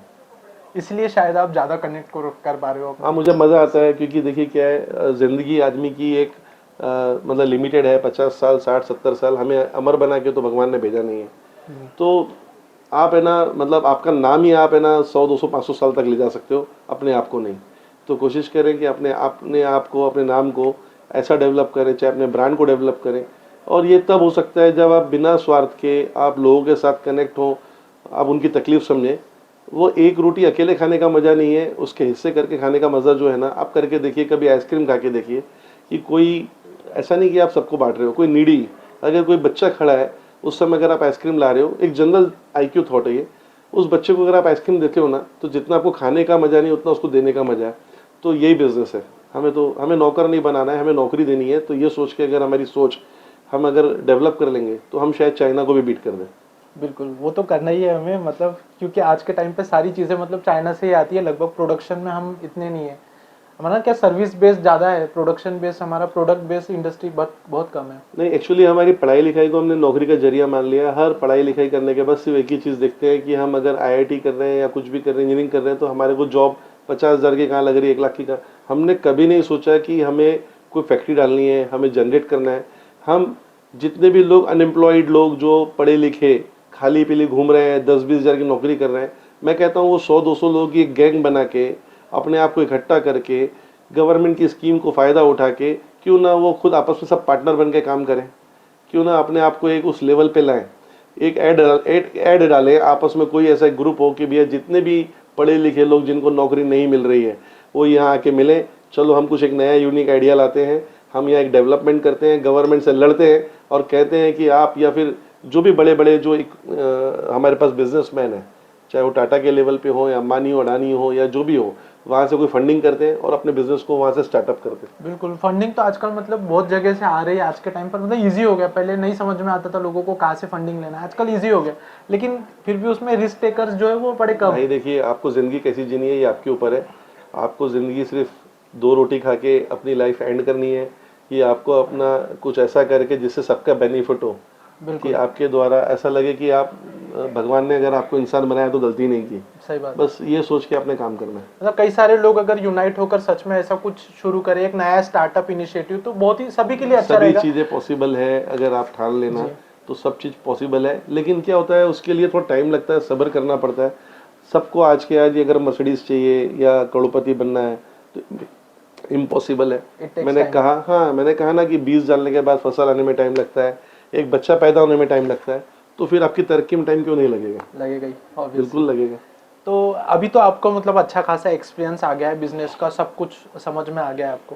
इसलिए शायद आप ज्यादा कनेक्ट कर पा रहे हो अपने। हाँ, मुझे मज़ा आता है क्योंकि देखिए क्या है, ज़िंदगी आदमी की एक मतलब लिमिटेड है, 50 साल, 60, 70 साल। हमें अमर बना के तो भगवान ने भेजा नहीं है। तो आप है ना, मतलब आपका नाम ही आप है ना 100, 200, 500 साल तक ले जा सकते हो, अपने आप को नहीं। तो कोशिश करें कि अपने आप को, अपने नाम को ऐसा डेवलप करें, चाहे अपने ब्रांड को डेवलप करें। और ये तब हो सकता है जब आप बिना स्वार्थ के आप लोगों के साथ कनेक्ट हो, आप उनकी तकलीफ समझें। वो एक रोटी अकेले खाने का मज़ा नहीं है, उसके हिस्से करके खाने का मज़ा जो है ना, आप करके देखिए। कभी आइसक्रीम खा के देखिए कि कोई ऐसा नहीं कि आप सबको बांट रहे हो, कोई नीडी, अगर कोई बच्चा खड़ा है उस समय अगर आप आइसक्रीम ला रहे हो, एक जनरल आईक्यू थॉट है ये, उस बच्चे को अगर आप आइसक्रीम देते हो ना, तो जितना आपको खाने का मज़ा नहीं उतना उसको देने का मज़ा है। तो यही बिजनेस है। हमें नौकर नहीं बनाना है, हमें नौकरी देनी है। तो ये सोच के अगर हमारी सोच हम अगर डेवलप कर लेंगे तो हम शायद चाइना को भी बीट कर दें। बिल्कुल, वो तो करना ही है हमें, मतलब क्योंकि आज के टाइम पे सारी चीज़ें मतलब चाइना से ही आती है लगभग। प्रोडक्शन में हम इतने नहीं है, हमारा क्या सर्विस बेस्ड ज़्यादा है, प्रोडक्शन बेस्ड, हमारा प्रोडक्ट बेस्ड इंडस्ट्री बहुत बहुत कम है। नहीं, एक्चुअली हमारी पढ़ाई लिखाई को हमने नौकरी का जरिया मान लिया। हर पढ़ाई लिखाई करने के बाद सिर्फ एक ही चीज़ देखते हैं कि हम अगर आईआईटी कर रहे हैं या कुछ भी कर रहे हैं, इंजीनियरिंग कर रहे हैं, तो हमारे को जॉब 50,000 की कहाँ लग रही है, 1 लाख की कहाँ। हमने कभी नहीं सोचा कि हमें कोई फैक्ट्री डालनी है, हमें जनरेट करना है। हम जितने भी लोग अनएम्प्लॉयड लोग जो पढ़े लिखे खाली पीली घूम रहे हैं, 10-20 हज़ार की नौकरी कर रहे हैं, मैं कहता हूँ वो 100-200 लोगों की एक गैंग बना के, अपने आप को इकट्ठा करके, गवर्नमेंट की स्कीम को फ़ायदा उठा के, क्यों ना वो खुद आपस में सब पार्टनर बन के काम करें। क्यों ना अपने आप को एक उस लेवल पे लाएं। एक ऐड डालें आपस में, कोई ऐसा ग्रुप हो कि भैया जितने भी पढ़े लिखे लोग जिनको नौकरी नहीं मिल रही है वो यहाँ आके मिलें। चलो हम कुछ एक नया यूनिक आइडिया लाते हैं, हम यहाँ एक डेवलपमेंट करते हैं, गवर्नमेंट से लड़ते हैं और कहते हैं कि आप, या फिर जो भी बड़े बड़े जो हमारे पास बिजनेसमैन हैं, चाहे वो टाटा के लेवल पे हो या अंबानी हो, अडानी हो या जो भी हो, वहाँ से कोई फंडिंग करते हैं और अपने बिजनेस को वहाँ से स्टार्टअप करते हैं। बिल्कुल, फंडिंग तो आजकल मतलब बहुत जगह से आ रही है आज के टाइम पर, मतलब इजी हो गया। पहले नहीं समझ में आता था लोगों को कहाँ से फंडिंग लेना है, आजकल इजी हो गया, लेकिन फिर भी उसमें रिस्क टेकर्स जो है वो बड़े कम। भाई देखिए, आपको ज़िंदगी कैसी जीनी है ये आपके ऊपर है। आपको ज़िंदगी सिर्फ 2 रोटी खा के अपनी लाइफ एंड करनी है, कि आपको अपना कुछ ऐसा करके जिससे सबका बेनिफिट हो, कि बिल्कुल आपके द्वारा ऐसा लगे कि आप भगवान ने अगर आपको इंसान बनाया तो गलती नहीं की। सही बात। बस ये सोच के आपने काम करना है। मतलब कई सारे लोग अगर यूनाइट होकर सच में ऐसा कुछ शुरू करें, एक नया स्टार्टअप इनिशिएटिव, तो बहुत ही सभी के लिए अच्छा सभी रहेगा। चीज़ें पॉसिबल है अगर आप ठान लेना, तो सब चीज़ पॉसिबल है। लेकिन क्या होता है, उसके लिए थोड़ा टाइम लगता है, सब्र करना पड़ता है। सबको आज के आज अगर मर्सिडीज चाहिए या करोड़पति बनना है तो इम्पॉसिबल है। मैंने कहा ना कि बीज डालने के बाद फसल आने में टाइम लगता है, एक बच्चा पैदा होने में टाइम लगता है, तो फिर आपकी तरक्की में टाइम क्यों नहीं लगेगा? लगेगा ही, obviously। बिल्कुल लगेगा। तो अभी तो आपको मतलब अच्छा खासा एक्सपीरियंस आ गया है बिजनेस का, सब कुछ समझ में आ गया है आपको।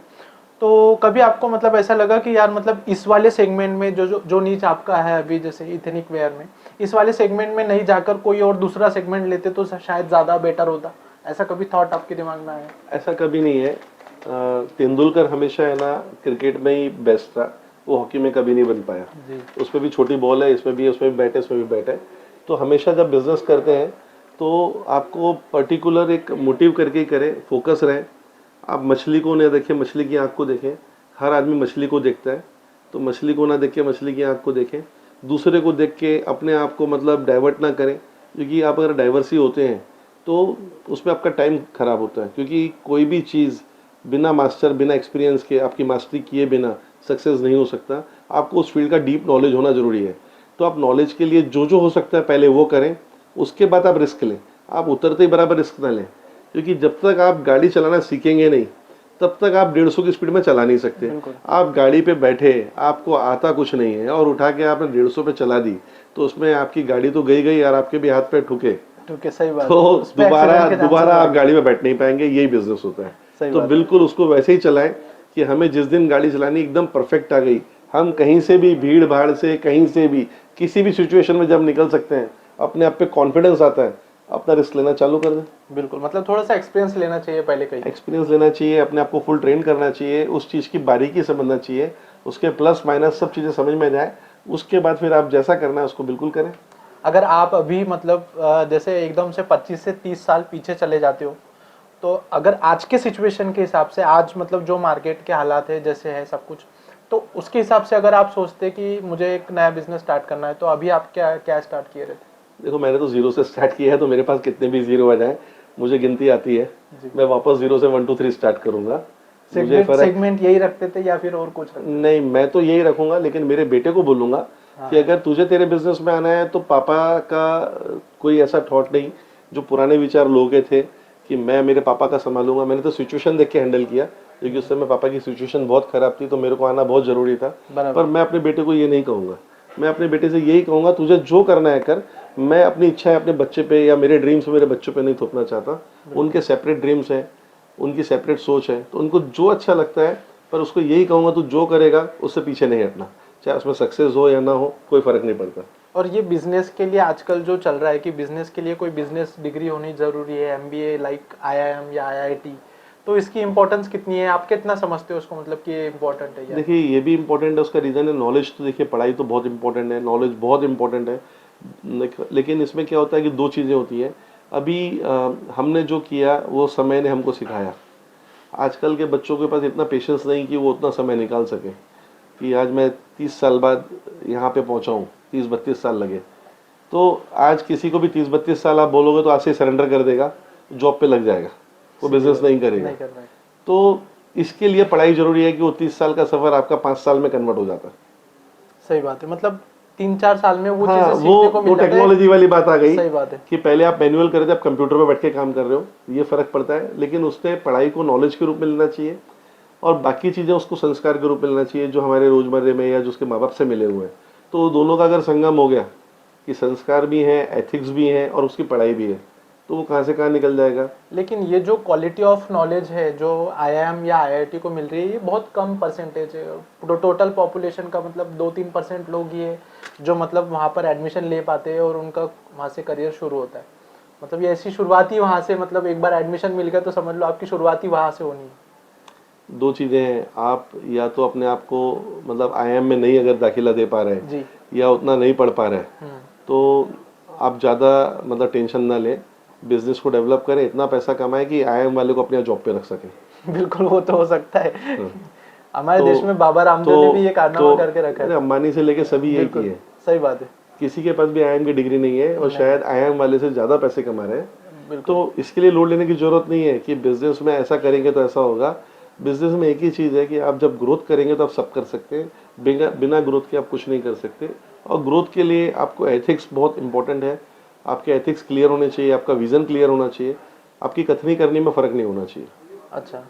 तो कभी आपको मतलब ऐसा लगा कि यार मतलब इस वाले सेगमेंट में जो नीच आपका है अभी, जैसे इथेनिक वेयर में, इस वाले सेगमेंट में नहीं जाकर कोई और दूसरा सेगमेंट लेते तो शायद ज़्यादा बेटर होता, ऐसा कभी थॉट आपके दिमाग में आया? ऐसा कभी नहीं है। तेंदुलकर हमेशा है ना क्रिकेट में ही बेस्ट था, वो हॉकी में कभी नहीं बन पाया। जी। उसमें भी छोटी बॉल है, इसमें भी है, उसमें भी बैट है, इसमें भी बैट है। तो हमेशा जब बिजनेस करते हैं तो आपको पर्टिकुलर एक मोटिव करके ही करें, फोकस रहें। आप मछली को ना देखें, मछली की आँख को देखें। हर आदमी मछली को देखता है, तो मछली को ना देख के मछली की आँख को देखें। दूसरे को देख के अपने आप को मतलब डाइवर्ट ना करें, क्योंकि आप अगर डाइवर्सी होते हैं तो उसमें आपका टाइम खराब होता है। क्योंकि कोई भी चीज़ बिना मास्टर, बिना एक्सपीरियंस के, आपकी मास्टरी किए बिना सक्सेस नहीं हो सकता। आपको उस फील्ड का डीप नॉलेज होना ज़रूरी है। तो आप नॉलेज के लिए जो जो हो सकता है पहले वो करें, उसके बाद आप रिस्क लें। आप उतरते ही बराबर रिस्क ना लें, क्योंकि जब तक आप गाड़ी चलाना सीखेंगे नहीं तब तक आप 150 की स्पीड में चला नहीं सकते। आप गाड़ी पे बैठे, आपको आता कुछ नहीं है और उठा के आपने 150 पे चला दी, तो उसमें आपकी गाड़ी तो गई गई और आपके भी हाथ पे ठुके, सही बात तो है। उस पे दोबारा accident के chances दोबारा आप बढ़ गाड़ी में बैठ नहीं पाएंगे। यही बिजनेस होता है। सही तो बात है। बिल्कुल उसको वैसे ही चलाएं कि हमें जिस दिन गाड़ी चलानी एकदम परफेक्ट आ गई, हम कहीं से भी, भीड़ भाड़ से कहीं से भी, किसी भी सिचुएशन में जब निकल सकते हैं, अपने आप पे कॉन्फिडेंस आता है, अपना रिस्क लेना चालू कर दें। बिल्कुल, मतलब थोड़ा सा एक्सपीरियंस लेना चाहिए पहले कहीं। एक्सपीरियंस लेना चाहिए, अपने आप को फुल ट्रेन करना चाहिए, उस चीज़ की बारीकी समझना चाहिए, उसके प्लस माइनस सब चीज़ें समझ में जाए। उसके बाद फिर आप जैसा करना है उसको बिल्कुल करें। अगर आप अभी मतलब जैसे एकदम से 25 से 30 साल पीछे चले जाते हो, तो अगर आज के सिचुएशन के हिसाब से, आज मतलब जो मार्केट के हालात है, जैसे है सब कुछ, तो उसके हिसाब से अगर आप सोचते कि मुझे एक नया बिजनेस स्टार्ट करना है, तो अभी आप क्या क्या स्टार्ट किए रहते? देखो, मैंने तो जीरो से स्टार्ट किया है, तो मेरे पास कितने भी जीरो आ जाए मुझे गिनती आती है। मैं वापस जीरो से 1 2 3 स्टार्ट करूंगा। मुझे सेगमेंट यही रखते थे या फिर और कुछ रखते? नहीं, मैं तो यही रखूंगा, लेकिन मेरे बेटे को बोलूंगा कि अगर तुझे तेरे बिजनेस में आना है तो पापा का कोई ऐसा थॉट नहीं जो पुराने विचार लोगों के थे कि मैं मेरे पापा का संभालूंगा। मैंने तो सिचुएशन देख के हैंडल किया, क्योंकि उस समय पापा की सिचुएशन बहुत खराब थी, तो मेरे को आना बहुत जरूरी था। पर मैं अपने बेटे को ये नहीं कहूंगा। मैं अपने बेटे से यही कहूंगा, तुझे जो करना है कर। मैं अपनी इच्छाएं अपने बच्चे पे या मेरे ड्रीम्स मेरे बच्चों पे नहीं थोपना चाहता। उनके सेपरेट ड्रीम्स हैं, उनकी सेपरेट सोच है, तो उनको जो अच्छा लगता है। पर उसको यही कहूंगा, तू जो करेगा उससे पीछे नहीं हटना, चाहे उसमें सक्सेस हो या ना हो, कोई फर्क नहीं पड़ता। और ये बिजनेस के लिए आजकल जो चल रहा है कि बिजनेस के लिए कोई बिजनेस डिग्री होनी जरूरी है, एमबीए लाइक आईआईएम या आईआईटी, तो इसकी इंपॉर्टेंस कितनी है? आप कितना समझते हो उसको, मतलब कि ये इम्पोर्टेंट है? देखिए, ये भी इम्पोर्टेंट है, उसका रीज़न है नॉलेज। तो देखिए, पढ़ाई तो बहुत इंपॉर्टेंट है, नॉलेज बहुत इंपॉर्टेंट है, लेकिन इसमें क्या होता है कि दो चीज़ें होती हैं। अभी हमने जो किया वो समय ने हमको सिखाया। आजकल के बच्चों के पास इतना पेशेंस नहीं कि वो उतना समय निकाल सके कि आज मैं 30 साल बाद यहाँ पे पहुँचा हूँ, 30-32 साल लगे। तो आज किसी को भी 30-32 साल आप बोलोगे तो आज से सरेंडर कर देगा, जॉब पे लग जाएगा, वो बिजनेस नहीं करेगा। तो इसके लिए पढ़ाई जरूरी है कि वो 30 साल का सफर आपका 5 साल में कन्वर्ट हो जाता है। सही बात है, मतलब 3-4 साल में वो हाँ, चीजें सीखने को मिल वो जाता है। टेक्नोलॉजी वाली बात आ गई। सही बात है कि पहले आप मैनुअल कर रहे थे, आप कंप्यूटर पे बैठ के काम कर रहे हो, ये फर्क पड़ता है। लेकिन उसने पढ़ाई को नॉलेज के रूप में लेना चाहिए और बाकी चीजें उसको संस्कार के रूप में लेना चाहिए, जो हमारे रोजमर्रे में या जो उसके माँ बाप से मिले हुए हैं। तो दोनों का अगर संगम हो गया कि संस्कार भी है, एथिक्स भी है और उसकी पढ़ाई भी है, तो वो कहाँ से कहाँ निकल जाएगा। लेकिन ये जो क्वालिटी ऑफ नॉलेज है जो आईआईएम या आईआईटी को मिल रही है, ये बहुत कम परसेंटेज है टोटल पॉपुलेशन का। मतलब 2-3% लोग ही है जो मतलब वहाँ पर एडमिशन ले पाते हैं और उनका वहाँ से करियर शुरू होता है। मतलब ये ऐसी शुरुआत ही वहाँ से, मतलब एक बार एडमिशन मिल गया तो समझ लो आपकी शुरुआत ही वहाँ से होनी है। दो चीज़ें हैं, आप या तो अपने आप को मतलब आईआईएम में नहीं अगर दाखिला दे पा रहे हैं या उतना नहीं पढ़ पा रहे हैं, तो आप ज़्यादा मतलब टेंशन ना लें, बिजनेस को डेवलप करें, इतना पैसा कमाएं कि आईआईएम वाले को अपने जॉब पे रख सकें। बिल्कुल, वो तो हो सकता है। हमारे देश में बाबा रामदेव ने भी ये कारनामा करके रखा है। अंबानी से लेके सभी यही किए। सही बात है, किसी के पास भी आईआईएम की डिग्री नहीं है और शायद आईआईएम वाले से ज़्यादा पैसे कमा रहे हैं। तो इसके लिए लोड लेने की जरूरत नहीं है कि बिजनेस में ऐसा करेंगे तो ऐसा होगा। बिजनेस में एक ही चीज़ है कि आप जब ग्रोथ करेंगे तो आप सब कर सकते हैं, बिना ग्रोथ के आप कुछ नहीं कर सकते। और ग्रोथ के लिए आपको एथिक्स बहुत इंपॉर्टेंट है। आपके एथिक्स क्लियर होने चाहिए, आपका विजन क्लियर होना चाहिए, आपकी कथनी करने में फ़र्क नहीं होना चाहिए। अच्छा,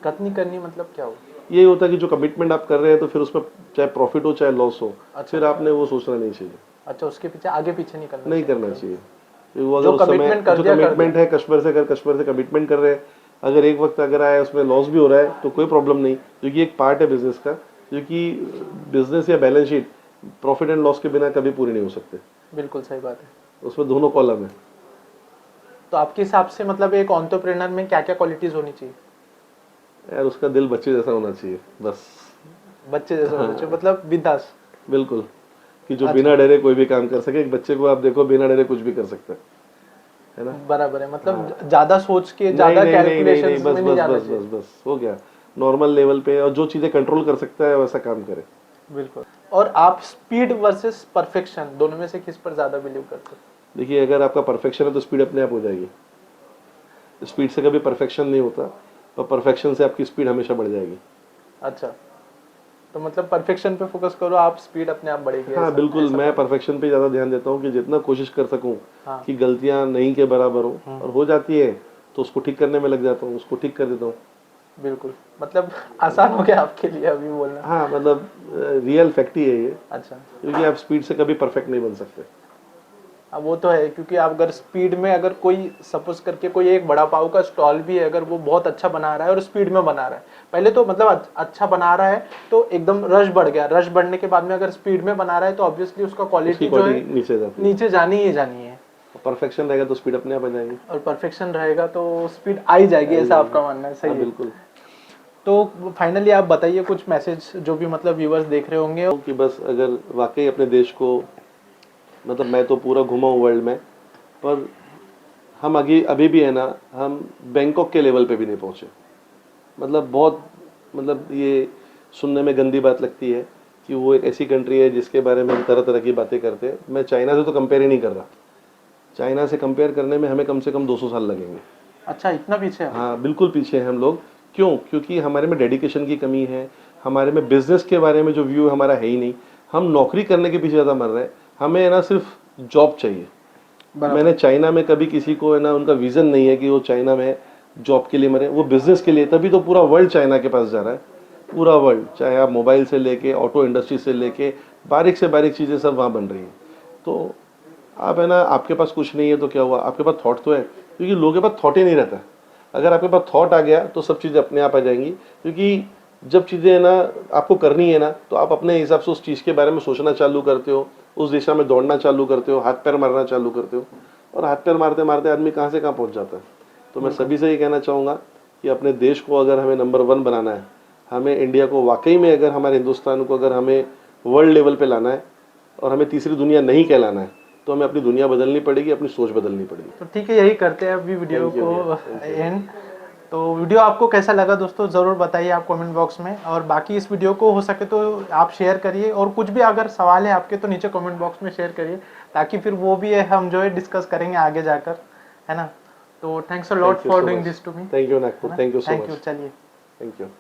कथनी करनी मतलब क्या हो? ये होता है कि जो कमिटमेंट आप कर रहे हैं तो फिर उसमें चाहे प्रॉफिट हो चाहे लॉस हो, फिर आपने वो सोचना नहीं चाहिए। अच्छा, उसके पीछे आगे पीछे नहीं करना चाहिए। वो अगर उस समय जो कमिटमेंट है कस्टमर से कमिटमेंट कर रहे हैं, अगर एक वक्त अगर आया उसमें लॉस भी हो रहा है तो कोई प्रॉब्लम नहीं, क्योंकि एक पार्ट है बिजनेस का। क्योंकि बिजनेस या balance sheet profit and loss के बिना कभी पूरी नहीं हो सकते। बिल्कुल सही बात है, उसमें दोनों कॉलम है। तो आपके हिसाब से मतलब एक एंटरप्रेन्योर में क्या क्या क्वालिटीज होनी चाहिए? यार, उसका दिल बच्चे जैसा होना चाहिए बस। बच्चे जैसे होने चाहिए, मतलब बिंदास। बिल्कुल, कि जो बिना डरे कोई भी काम कर सके। एक बच्चे को आप देखो बिना डरे कुछ भी कर सकता है ना। बराबर है, मतलब ज्यादा सोच के नहीं ज्यादा नहीं नहीं नहीं नहीं, कैलकुलेशंस बस में नहीं बस जाना बस चाहिए। बस बस हो गया। नॉर्मल लेवल पे और जो चीजें कंट्रोल कर सकता है वैसा काम करे। बिल्कुल। और आप स्पीड वर्सेस परफेक्शन दोनों में से किस पर ज्यादा बिलीव करते हो? देखिए, अगर आपका परफेक्शन है तो स्पीड अपने आप हो जाएगी। स्पीड से कभी परफेक्शन नहीं होता, और परफेक्शन से आपकी स्पीड हमेशा बढ़ जाएगी। अच्छा, तो मतलब परफेक्शन पे फोकस करो आप, स्पीड अपने आप बढ़ेगी, हाँ ऐसा बिल्कुल, ऐसा मैं परफेक्शन पे ज़्यादा ध्यान देता हूँ कि जितना कोशिश कर सकूँ हाँ। कि गलतियाँ नहीं के बराबर हो, और हो जाती है तो उसको ठीक करने में लग जाता हूँ, उसको ठीक कर देता हूँ। बिल्कुल, मतलब आसान हो गया आपके लिए अभी बोलना। हाँ मतलब रियल फैक्ट ही है ये, अच्छा, क्योंकि आप स्पीड से कभी परफेक्ट नहीं बन सकते। अब वो तो है, क्योंकि आप अगर स्पीड में, अगर कोई सपोज करके कोई एक बड़ा पाव का स्टॉल भी है, अगर वो बहुत अच्छा बना रहा है और स्पीड में बना रहा है, पहले तो मतलब अच्छा बना रहा है तो एकदम रश बढ़ गया, रश बढ़ने के बाद में अगर स्पीड में बना रहा है तो ऑब्वियसली उसका उसकी क्वालिटी जो है क्वालिटी नीचे जाती है। नीचे जानी ही जानी है। परफेक्शन रहेगा तो स्पीड अपने आप आ जाएगी। और परफेक्शन रहेगा तो स्पीड आ ही जाएगी, ऐसा आपका मानना है? सही हाँ है। बिल्कुल। तो फाइनली आप बताइए कुछ मैसेज जो भी मतलब व्यूअर्स देख रहे होंगे। कि बस अगर वाकई अपने देश को, मतलब मैं तो पूरा घुमा हूँ वर्ल्ड में, पर हम आगे अभी भी है ना, हम बैंकॉक के लेवल पे भी नहीं पहुँचे। मतलब बहुत, मतलब ये सुनने में गंदी बात लगती है कि वो एक ऐसी कंट्री है जिसके बारे में हम तरह तरह की बातें करते हैं। मैं चाइना से तो कंपेयर ही नहीं कर रहा। चाइना से कंपेयर करने में हमें कम से कम 200 साल लगेंगे। अच्छा, इतना पीछे है? हाँ बिल्कुल पीछे हैं हम लोग। क्यों? क्योंकि हमारे में डेडिकेशन की कमी है, हमारे में बिजनेस के बारे में जो व्यू हमारा है ही नहीं। हम नौकरी करने के पीछे ज़्यादा मर रहे हैं, हमें है ना सिर्फ जॉब चाहिए। मैंने चाइना में कभी किसी को है ना, उनका विजन नहीं है कि वो चाइना में जॉब के लिए मरे, वो बिजनेस के लिए। तभी तो पूरा वर्ल्ड चाइना के पास जा रहा है, पूरा वर्ल्ड। चाहे आप मोबाइल से लेके ऑटो इंडस्ट्री से लेके बारीक से बारीक चीज़ें सब वहाँ बन रही हैं। तो आप है ना, आपके पास कुछ नहीं है तो क्या हुआ, आपके पास थॉट तो है, क्योंकि लोगों के पास थॉट ही नहीं रहता। अगर आपके पास थॉट आ गया तो सब चीज़ें अपने आप आ जाएंगी। क्योंकि जब चीज़ें है ना आपको करनी है ना, तो आप अपने हिसाब से उस चीज़ के बारे में सोचना चालू करते हो, उस दिशा में दौड़ना चालू करते हो, हाथ पैर मारना चालू करते हो, और हाथ पैर मारते मारते आदमी कहाँ से कहाँ पहुँच जाता है। तो मैं सभी से ये कहना चाहूँगा कि अपने देश को अगर हमें नंबर 1 बनाना है, हमें इंडिया को वाकई में, अगर हमारे हिंदुस्तान को अगर हमें वर्ल्ड लेवल पे लाना है और हमें तीसरी दुनिया नहीं कहलाना है, तो हमें अपनी दुनिया बदलनी पड़ेगी, अपनी सोच बदलनी पड़ेगी। तो ठीक है, यही करते हैं अभी वीडियो Thank you, को भैया, thank you। एंड। तो वीडियो आपको कैसा लगा दोस्तों, ज़रूर बताइए आप कमेंट बॉक्स में। और बाकी इस वीडियो को हो सके तो आप शेयर करिए, और कुछ भी अगर सवाल है आपके तो नीचे कमेंट बॉक्स में शेयर करिए, ताकि फिर वो भी है हम जो है डिस्कस करेंगे आगे जाकर, है ना। तो thanks a lot Thank you for so doing much। This to me. Thank you, Nagpur। Thank you so thank much। You, चलिए। Thank you।